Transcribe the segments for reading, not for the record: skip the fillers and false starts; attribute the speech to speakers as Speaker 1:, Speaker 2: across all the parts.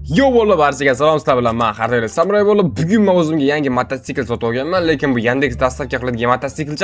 Speaker 1: Yo bola barchaga salom sizlar bilan men Xardaylar Samuray bola. Bugun men o'zimga yangi mototsikl sotib olganman, lekin bu Yandex dastavka qiladigan mototsikl.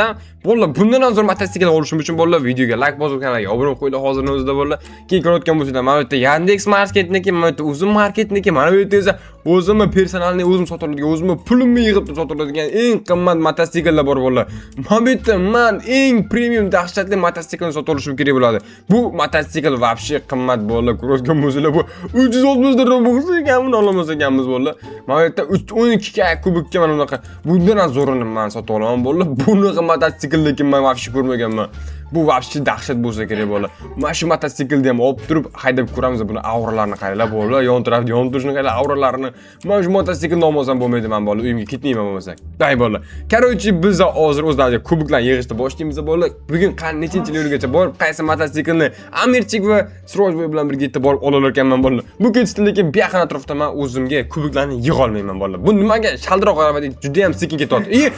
Speaker 1: Bola bundan zo'r mototsikl olishim uchun bola videoga like bosib kanalga obuna qo'yinglar hozirning o'zida bola. Keyin ko'rayotgan bo'lsanglar, mana bu yerda Yandex marketniki, mana bu yerda Uzum marketniki, mana bu yerda esa o'zimni personalniy o'zim sotib oladigan, o'zimni pulimni yig'ib sotib oladigan eng qimmat mototsikllar bor bola. Mana bu yerda men eng premium dahshatli mototsiklni sotib olishim kerak bo'ladi. Bu mototsikl vobshe qimmat bola. Ko'rayotgan bo'lsanglar, bu 360 dirham ekanmi, olmas ekanmiz bola. Mana bu yerda 12 ga kubikka mana bunaqa. Bundan ham zo'rini men sotib olaman bola. Bunaqa mototsiklni men vobshe ko'rmaganman. Bu vobshe dahshat bo'lsa kerak bola. Mana shu mototsiklni ham olib turib haydab ko'ramiz, buni avralarini qaranglar bola. Yon tarafda yontirishni qaranglar, avralarini. Mana shu mototsiklni olmasam bo'lmaydi men bola. Uyimga ketmayman bo'lmasa. Day bola. Короче, biz hozir o'zlarimizga kubiklarni yig'ishni boshlaymiz bola. Bugun nechinchi yo'lgacha borib, qaysi mototsiklni Amirchik va Sirojboy bilan birga yetib borib olar ekanman bola. Bu ketishdi, lekin bu yaqin atrofda men o'zimga kubiklarni yig'a olmayman bola. Bu nimaga shaldiroq arabada juda ham sekin ketyapti.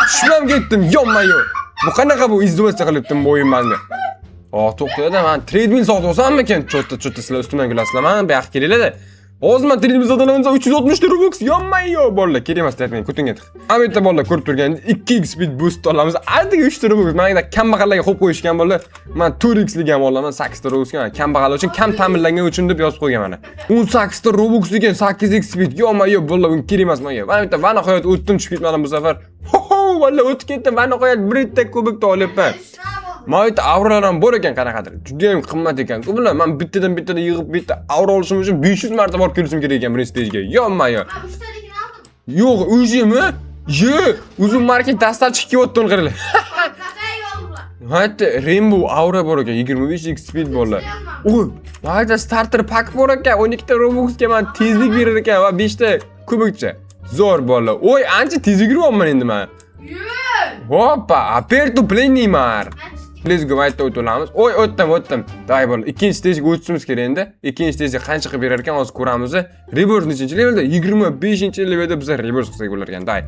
Speaker 1: Tushmam ketdim, yonma-yo. Bu qanaqa bu izdovatsiya qilibdim bu o'yin menda. To'xtada, men treadmill sotib olsammikin? Cho'tta sizlar ustimdan kulasizlar. Mana bu yoqqa kelinglar-da. Hozir men treadmill sotib olaman, 360 Robux yonma-yo bola. Kerak emas deyapman, ko'tingga tiq. Mana bu yerda bola ko'rib turgan 2x speed boost olamiz. Atigi 3 Robux. Menga kambag'allarga qo'yib qo'yishgan bola. Men 4x lig ham olaman, 8 Robuxga. Kambag'allar uchun, kam ta'minlangan uchun deb yozib qo'ygan mana. 18 Robux ekan, 8x speed yonma-yo bola. Bu kerak emas menga. Mana bu yerda vana qo'yib o'tdim tushib ketmadim bu safar. Bola o'tib ketdim, vana qo'yib bitta kubikni olyapman. Mana bu yerda avrolar ham bor ekan qanaqadir. Juda ham qimmat ekan. Bular men bittadan yig'ib bitta avro olishim uchun 500 marta borib kelishim kerak ekan birinchi stejga. Yonma-yo.
Speaker 2: Ben 3 talikini aldım.
Speaker 1: Yo'q, o'zimi? Uzum market dastavchik kelyapti qaranglar.
Speaker 2: Kafeye yoldular.
Speaker 1: Ha yerda Rainbow Aura bor ekan, 25x speed borlar. Oy, mana yerda starter pak bor ekan, 12 ta Robuxga men tezlik berar ekan va 5 ta kubikcha. Zo'r borlar. Oy, ancha tez yuryapman endi men.
Speaker 2: Yürü.
Speaker 1: Hoppa, aper to play Neymar.
Speaker 2: Ben çıktım.
Speaker 1: Let's go, aytda o'tamiz. Oy, o'tdim. Day bo'ldi. Ikkinchi stejga o'tishimiz kerak endi. Ikkinchi stejga qancha qilib berar ekan, hozir ko'ramiz. Reverse nechinchi levelda? 25-levelda biz reverse qilsak bo'lar ekan. Day.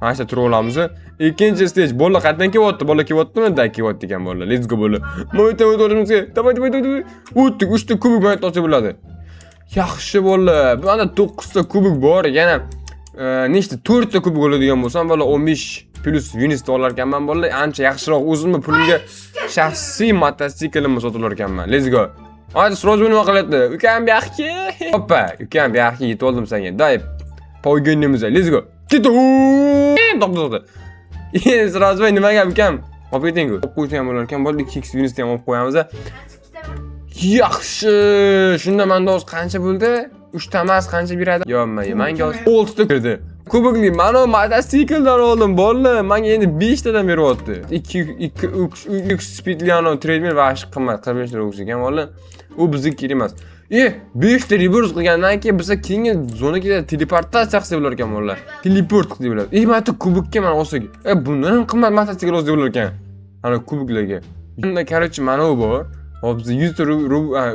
Speaker 1: Mana shu turib olamiz. Ikkinchi stej. Bola qayerdan kelyapti? Bola kelyaptimi? Day kelyapti ekan bola. Let's go bola. Mo'yta o'tishimiz kerak. Davay. O'tdik. 3 ta kubik bilan olsa bo'ladi. Yaxshi bola. Bu anda 9 ta kubik bor. Yana nechta 4 ta kubik oladigan bo'lsam, bola 15 plus unit olar ekanman bola. Ancha yaxshiroq o'zimni pulimga shaxsiy motosiklimni sotib olar ekanman. Let's go. Hadi Sirojboy nima qilyapti? Ukam bu yoqqa. Hoppa, ukam bu yoqqa yetib oldim senga. Dayib. Poygonimiz. Let's go. Ket. To'xta. Sirojboy nimaga ukam? Olib keting-ku. Olib qo'ysam ham bo'lar ekan. Bola 2x unit ham olib qo'yamiz.
Speaker 2: Ben çıktım.
Speaker 1: Yaxshi. Shunda menda hozir qancha bo'ldi? 3 ta emas, qancha beradi? Yo'q, menga hozir 6 ta kirdi. Kubikli mana mototsikldan oldim bola. Menga endi 5 tadan beryapti. 2 speedli ana treadmill va ashi qimmat 45 Robux ekan bola. U bizga kerak emas. 5 ta reverse qilgandan keyin biz keyingi zonaga teleportatsiya qilsa bo'lar ekan bola. Teleport qilib bo'ladi. Mana kubikka mana olsak. Bundan ham qimmat mototsikl olsa bo'lar ekan. Ana kubiklarga. Bunda короче mana u bor. Hop biz 100 ta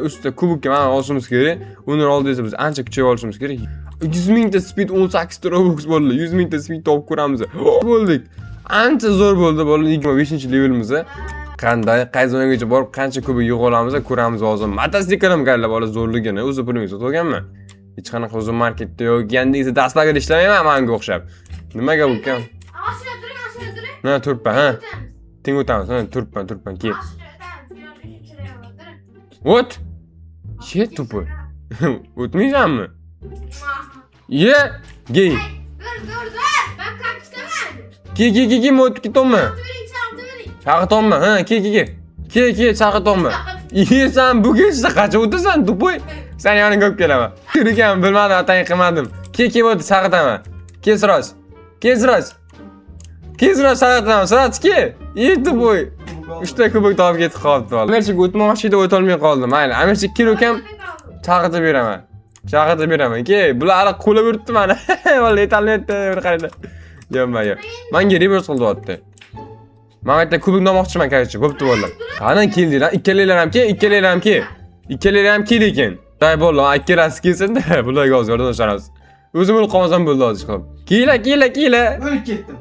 Speaker 1: üstte kubikka mana olishimiz kerak. Undan oldin esa biz ancha kuchayib olishimiz kerak. 100 mingta speed 18 ta Robux bo'ldi. 100 mingta speed topib ko'ramiz. Bo'ldik. Ancha zo'r bo'ldi bola 25-levelimiz. Qanday, qaysi zonagacha borib qancha kubik yig'ib olamiz, ko'ramiz hozir. Motosiklim qaranglar bola zo'rligini. O'zi pulingiz sotganman. Hech qanaqa o'zi marketda yo'q. Yandex dastavkada ishlamayman menga o'xshab. Nimaga bu ukam?
Speaker 2: Aşağı durun.
Speaker 1: Na, turibman, ha. Teng o'tamiz, ha, turibman, kel. O't. Shet to'pi. O'tmaysanmi? Gey.
Speaker 2: Dur. Ben kalk istemedim.
Speaker 1: Ke, o'tib ketolma.
Speaker 2: Çantı vereyim.
Speaker 1: Chaqirtonma, ha, ke, chaqirtonma. Sen bugun siz qancha o'tasan, to'poy? Sen yoningga olib kelaman. Yurgan bilmadim, atang qilmadim. Ke, o'tib chaqirtaman. Ke Siroj. Chaqirtaman, Siroj ke. To'poy. 3 ta kubik topib ketib qolibdi bola. Amirchik o'tmoqchi edi, o'tolmay qoldim. Mayli, Amirchik kel ukam. Chaqirtib beraman. Ke, bular hali qo'lab yuribdi mana. Bola yetalmayapti, bir qaranglar. Yo'q. Menga reverse qilyapti. Men yerda kubikni olmoqchiman, qaraychi, bo'pti bola. Qani keldinglar? Ikkalanglar ham ke lekin. Day bola, ikkalasi kelsin-da, bularga hozir yordamlashamiz. O'zim o'lib qolmasam bo'ldi hozir qolib. Kela.
Speaker 2: Ölüp gittim.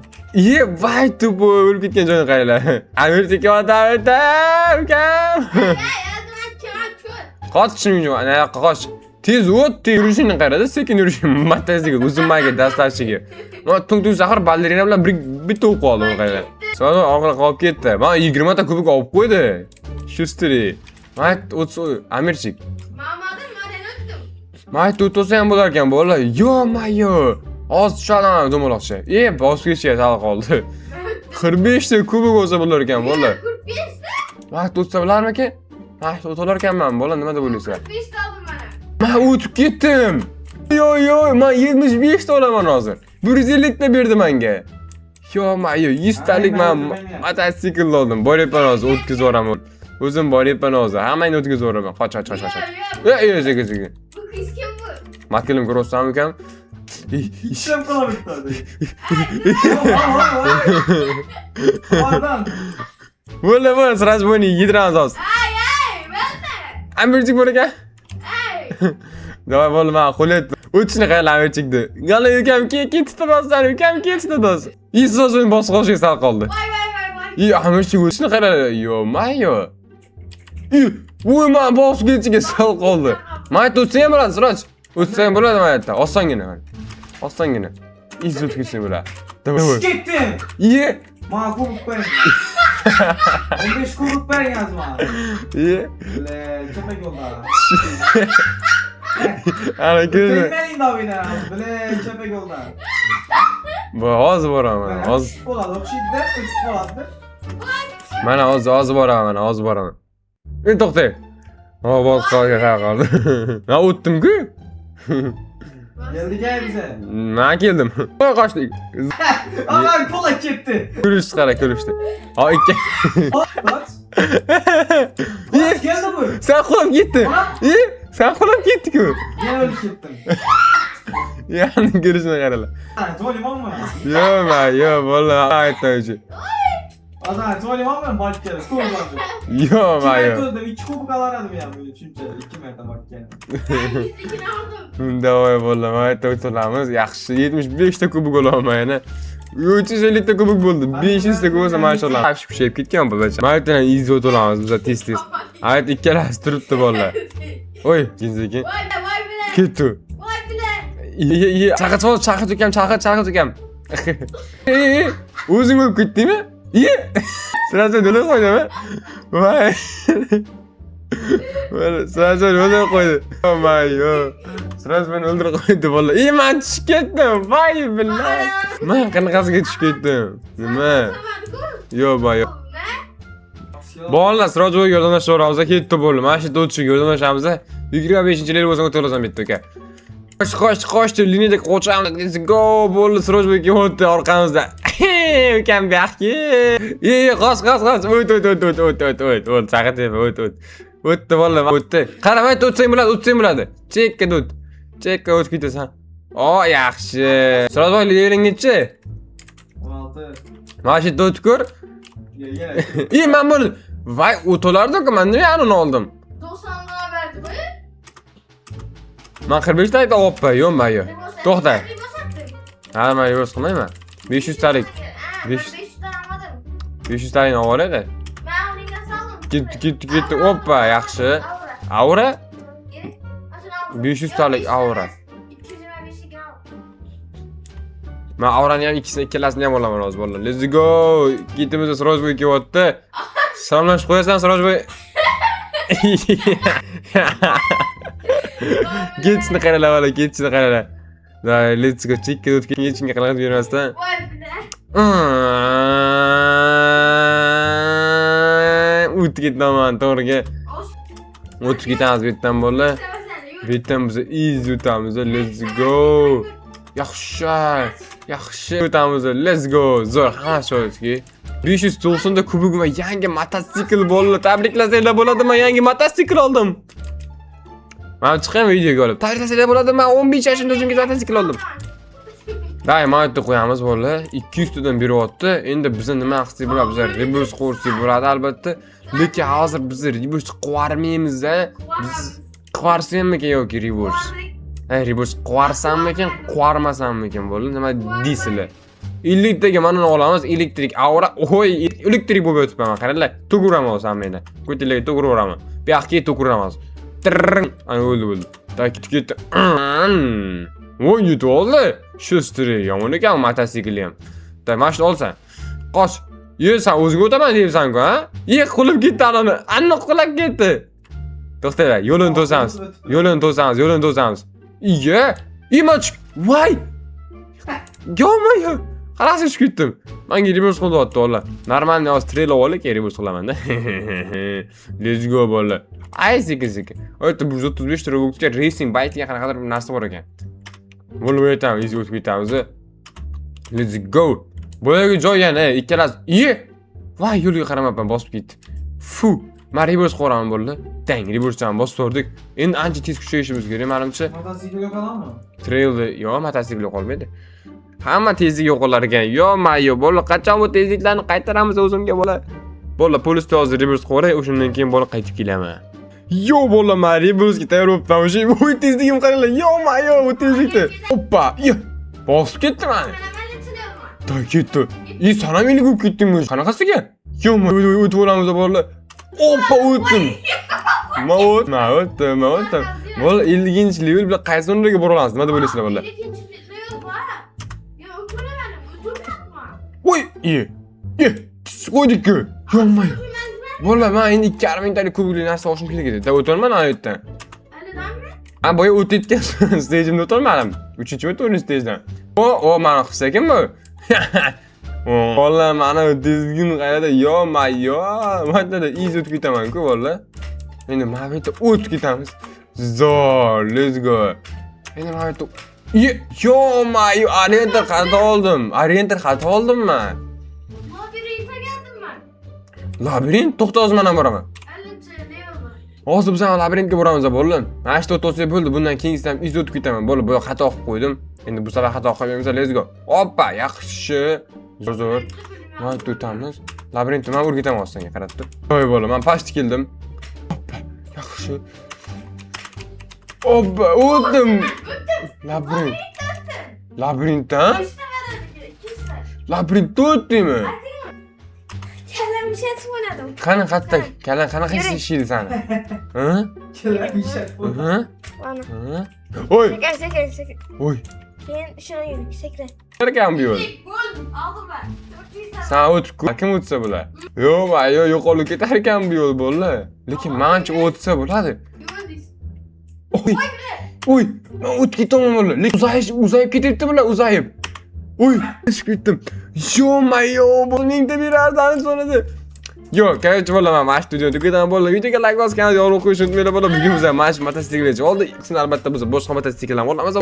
Speaker 1: Vay to'po, o'lib ketgan joyni qaranglar. Amirchik ukam. Qoch shunga, ana yoqqa qoch. Tez o'tdi yurishini qarada, sekin yurishini motosikl uzunmaga dastashiga. Men tung zahar ballerina bilan bitta o'qib oldim qarada. Sonra og'ir qolib ketdi. Men 20 ta kubik olib qo'ydi. Shustri. Men Amirchik.
Speaker 2: Mamadim, men o'tdim.
Speaker 1: Mayt o'tsa ham bo'lar ekan, bola. Yo-mayo. Oz shalaman dumaloqcha. Bosqichga sal qoldi. 45 ta kubik olsa bo'lar ekan, bola.
Speaker 2: 45 ta?
Speaker 1: Mayt o'tsa bo'larmi-ki? Mayt o'tolar ekanman, bola, nima deb o'ylaysan?
Speaker 2: 45 ta oldim mana.
Speaker 1: Men o'tib ketdim. Yo, men 75 ta olaman hozir. 150 ta berdi menga. Yo-mayo, 100 talik men motosikl oldim. Boryapman hozir, o'tkazib yuboraman. O'zim boryapman hozir. Hammani o'tkazib yuboraman. Qoch. Sekin.
Speaker 2: Bu qiz kim bu?
Speaker 1: Matkelim ko'rsatam ekan.
Speaker 3: İşlem kalabalık tadı. Pardon.
Speaker 1: Bo'la, sraz bo'yni yediramiz hozir.
Speaker 2: Ay, bo'ldi.
Speaker 1: Amirchik bor ekan.
Speaker 2: Ay.
Speaker 1: Davay bo'ldi, men qo'lyapti. O'tishni qayerlar Amirchikdi. Gala ukam ketdi dostlar, ukam ketdi dost. Isos o'yin bosqochga sal qoldi.
Speaker 2: Voy.
Speaker 1: Amirchik o'tishni qayerlar? Yo-mayo. Voy, men bosqochga sal qoldi. Mayt o'tsa ham bo'ladi, Siroj. O'tsa ham bo'ladi maytda. Osongina. İzot gitsin bura. Davay.
Speaker 3: Gittim.
Speaker 1: İyi.
Speaker 3: Bana kubuk verin. 15 kubuk verin yazma.
Speaker 1: İyi.
Speaker 3: Böyle köpek yolda.
Speaker 1: Ana gözü.
Speaker 3: Tekmeyin de oynar. Böyle köpek yolda.
Speaker 1: Bu az boraman. Az.
Speaker 3: Oladı. O kişiydi. Üç oladı.
Speaker 1: Mana az boraman. To'xta. Boshqaga qoldi. Men o'tdim-ku.
Speaker 3: Geldi gel bize.
Speaker 1: Men keldim. Qochdik.
Speaker 3: Aman kola gitti.
Speaker 1: Ko'rishdi. Ha, ikki.
Speaker 3: Kaç? Kaç geldi bu?
Speaker 1: Sen qolib ketdi. Sen qolib ketdi-ku.
Speaker 3: Gel öyle gittim.
Speaker 1: Yani görüşüne qaralar.
Speaker 3: Tuvalim mı?
Speaker 1: Yo, vallahi aytdim.
Speaker 3: Adam tuvalim mı? Balık geldi. Skor vardı.
Speaker 1: Yo,
Speaker 3: Ben kıldım. 2 kubuk alardım ya böyle çünkü 2 metre bak yani.
Speaker 2: Ben 100'dekini aldım.
Speaker 1: Davay vallahi aytib o'tiramiz. Yaxshi 75 ta kubik olaman. 350 ta kubik bo'ldi. 500 ta kubik bo'lsa mashallah. Pishib ketgan bo'lacha. Maytdan izot olamiz biz tez. Ayt ikkalasi turibdi bolalar. Oy, jinziki.
Speaker 2: Voy bilan.
Speaker 1: Ketdi.
Speaker 2: Voy bilan.
Speaker 1: Ye, chaqir ukam. O'zing o'lib ketdingmi? Ye. Sirajdan o'lib qo'ydimi? Voy. Sirajdan o'lib qo'ydi. Yo. Siraj meni o'ldirib qo'ydi vallahi. Men tushib ketdim. Voy billahi. Men qanaqasiga tushib ketdim? Nima? Yo, boyo. Bolalar Sirojga yordamlashaveramiz, ketdi bo'ldi. Mana shu yerda o'tishga yordamlashamiz. 25-lik bo'lsa o'tirasan bitta uka. Qoch, liniyada qochamiz. Let's go. Bo'ldi, Sirojga o'tdi orqamizda. Ukam baxki. Qoch. O't, chaqat deb o't. O'tdi vallahi, o'tdi. Qaramay o'tsang bo'ladi. Chekka o'tib ketasan. Yaxshi. Sirojboy leveringichi?
Speaker 3: 16.
Speaker 1: Mana shu yerda o'tib ko'r.
Speaker 3: Gel.
Speaker 1: Men buni voy o'tolardi-ku, men nima anini oldim?
Speaker 2: 90 lira verdi bu.
Speaker 1: Men 45 ta aytib olibman, yo'q-mayo. To'xta. Ha, men yo'q qilmayman. 500 talik.
Speaker 2: 500 ta almadim.
Speaker 1: 500 talikni olib oladi.
Speaker 2: Men unga soldim.
Speaker 1: Ketdi. Hoppa, yaxshi. Aura? 500 talik aura.
Speaker 2: 225 al.
Speaker 1: Men aurani ham ikkalasini ham olaman hozir bolalar. Let's go. Ketimiz Sirojboy kelyapti. Salomlashib qo'yasan Sirojboy. Ketishni qaralar. Let's go. Chekka o'tgan hechimga qilib bermasdan.
Speaker 2: Voy bilan.
Speaker 1: O'tib ketaman to'g'riga. O'tib ketamiz bu yerdan bolalar. Bu yerdan biz easy o'tamiz. Let's go. Yaxshi o'tamiz. Let's go. Zo'r, hamma sho'ski. 590 ta kubigim yangi motosikl bo'ldi. Tabriklasanglar bo'ladi, men yangi motosikl oldim. Men chiqaman videoga olib. Tabriklasanglar bo'ladi, men 15 yoshimda o'zimga motosikl oldim. Day, maytda qo'yamiz bolalar. 200 tadan beryapti. Endi bizning nima qilsak bo'ladi? Biz reverse qo'ysak bo'ladi albatta. Lekin hozir biz reverse qo'yarmaymiz-a? Biz qo'yarsammikan yoki reverse? Reverse qo'yarsammikan, qo'yarmasammikan bo'ldi. Nima deysizlar? 50 taga mana olamiz, elektrik aura. Oy, elektrik bo'lib o'tibman, qaranglar. Tuguraman o'zim meni. Ko'chalarga tuguraman. Bu yoqqa tuguraman. Ana o'ldi. Tak ketdi. Voy yutib oldi. Shustri yomon ekan mototsikl ham. Da mashina olsan. Qoch. Sen o'zing o'taman deyapsan-ku, ha? Qulib ketdi anani. Aniq qulab ketdi. To'xtanglar, yo'lini to'samiz. Iya, imach. Voy. Yo'q-yo'q. Xalas chiqib ketdim. Menga reverse qilyapti o'g'lar. Normalniy hozir trail olib reverse qilaman-da. Let's go bolalar. Ay sekin. O'tda 135 robotga racing bike'ga qanaqadir bir narsa bor ekan. Bo'lib o'tamiz, izga o'tib ketamiz. Let's go. Boyagi joy yana ikkalasi. Voy, yo'lga qaramabman, bosib ketdi. Fu, men reverse qo'raman bo'ldi. Dang, reverse'dan bosib turdik. Endi ancha tez kuchayishimiz kerak, menimcha.
Speaker 3: Mototsiklga qoladimi?
Speaker 1: Trailda yo'q, mototsiklga qolmaydi. Hamma tezlik yo'qolar ekan. Yo, bola, qachon bu tezliklarni qaytaramiz o'zimga bola? Bola, polisda hozir reverse qo'ray, o'shandan keyin bola qaytib kelaman. Yo, bola, men reverse'ga tayyor bo'libman. O'sha bu tezligim qaranglar. Yo, bu tezlikda. Hoppa, bosib ketdim men. Da ketdi. Sana meni ko'p ketdingmi? Qanaqasiga? Yo'q, o'tib olamiz bolalar. Hoppa, o'tdim. Men o'tdim. Bola, 50-level bilan qaysi o'ringa bora olamiz? Nima deb o'ylaysizlar bolalar? Voy, qo'ydik-ku. Yo'qmi? Bola, men endi 2,5 mingtalik kubikli narsa olishim kerak edi. Da o'tolman ana yerdan. Boya o'tayotgan stejimda o'tolmadim. 3-4 stejdan. Meni qilsa-kimmi? Bola, mana tezligim qayerda? Mana easy o'tib ketaman-ku, bola. Endi mana bu yerda o'tib ketamiz. Zo'r, let's go. Endi mana bu yerda Oriental xato oldim men.
Speaker 2: Labirintga keldim men.
Speaker 1: Labirint? To'xta, hozir men ham boraman. Hozir biz ham labirintga boramiz, bo'lim. Mana shu to'xtasa bo'ldi. Bundan keyingisi ham izga o'tib ketaman. Bo'li, bu xato qilib qo'ydim. Endi bu safar xato qilmaymiz. Let's go. Hoppa, yaxshi. Zo'r. Mana o'tamiz. Labirintni men o'rgataman ostonga, qarab tur. Voy bola, men pastga keldim. Hoppa, yaxshi. Hoppa, o'tdim. Labirintdan? Labirintda o'tdingmi?
Speaker 2: Kallam ishatib o'ynadim.
Speaker 1: Qani qatta, qanaqa ishlaydi sani? Ha?
Speaker 3: Kellar ishlatib.
Speaker 2: Mana.
Speaker 1: Oy.
Speaker 2: Sekin.
Speaker 1: Oy.
Speaker 2: Keyin shuna yur, sekin.
Speaker 1: Qanaqa bu yo'l?
Speaker 2: Bo'ldim, oldim men. 400
Speaker 1: Sen o'tib kim o'tsa bo'lar? Yo'qolib ketar ekan bu yo'l bo'lar. Lekin mencha o'tsa bo'ladi. Oy, men o'tib ketaman bo'lar. Lekin uzayib ketyapti bular, uzayib. Oy, chiqib ketdim. Bu mingta berardan sonida. Yo'q, короче, bo'laman, mana shu videoni tugadan bo'lar. Videoga like bosib, kanalga obuna bo'lishni unutmanglar bo'lar. Bugun biz ham mana shu mototsiklga oldik. Albatta biz boshqa mototsikllarni olamiz.